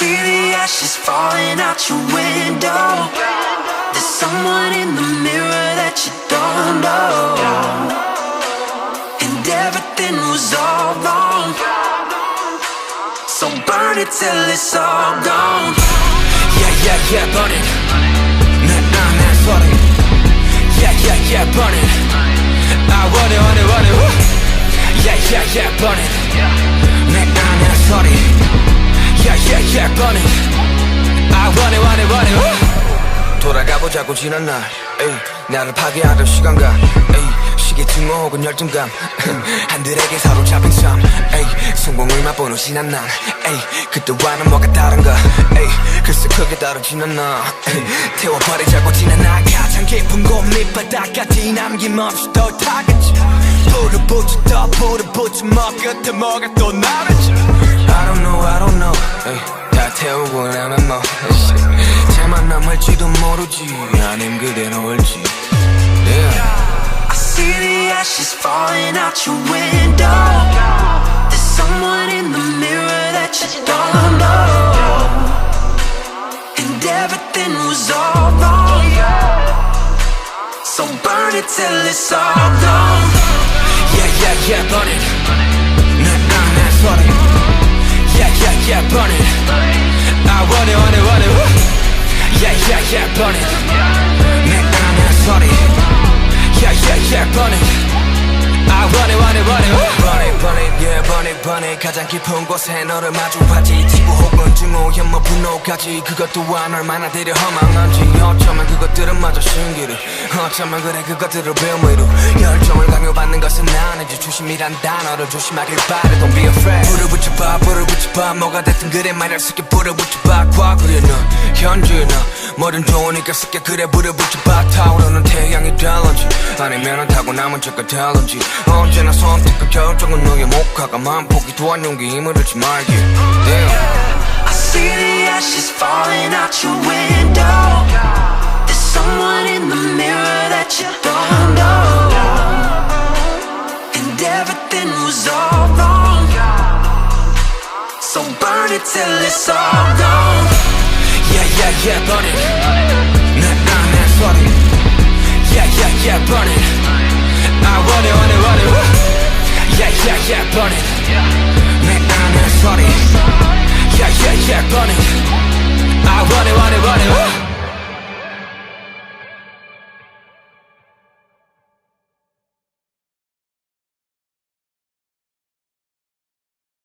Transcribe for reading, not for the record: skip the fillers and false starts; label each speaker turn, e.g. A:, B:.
A: see the ashes falling out your window. There's someone in the mirror that you don't know, and everything was all wrong. So burn it till it's all gone.
B: Yeah, burn it. 내 소리. Yeah, burn it. I want it. Woo. Yeah, burn it. 내 소리. Yeah, burn it. I want it. Woo. 돌아가보자고 지난 날, 에이, 나를 파괴하던 시간과, 에이, 시기증 혹은 열등감, 한들에게 사로잡힌 삶, 에이, 성공을 맛보는 지난 날, 에이, 그때와는 뭐가 다른가, 에이, 글쎄 크게 다르지는 않아, 에이, 태워버리자고 지난 날 가장 깊은 곳 밑바닥까지 남김없이 더 타겠지. 불을 붙여 더 불을 붙여 뭐 끝에 뭐가 또 남았지. I don't know, 에이, 다 태우고 나면 뭐 채만 남을지도 모르지 아님 그대로 올지.
A: I see the ashes falling out your window. There's someone in the mirror that you don't know, and everything was all wrong. So burn it till it's all gone.
B: Yeah, burn it. 내 소리. Yeah, burn it. I want it. Woo. Yeah, burn it. 내 소리. Yeah, burn it. I want it. Woo. Burn it. 가장 깊은 곳에 너를 마주하지. 지구 혹은 증오, 혐오, 분노까지. 그것 또한 얼마나 되려 허망한지. 어쩌면 그것들은 마저 신기루. 어쩌면 그래 그것들을 배움으로. 열정을 강요받는 것은 아니지. 조심이란 단어를 조심하길 바래. Don't be afraid. 불을 붙여봐 뭐가 됐든 그래 말할 수 있게 불을 붙여봐. 과거에 너 현재에 너 뭐든 좋으니까 쉽게 그래 불을 붙여봐. 타오르는 태양이 될런지 아니면은 타고 남은 적과 될런지. 언제나 선택과 결정은 너의 목화가 만포기도 한 용기 힘을 잃지 말기.
A: I see the ashes falling out your window. There's someone in the mirror that you don't know, and everything was all wrong. So burn it till it's all gone.
B: Yeah, burn it. 내 소리. Yeah, burn it. I want it. Woo. Yeah, burn it. 내 소리. Yeah, burn it. I want it. Woo.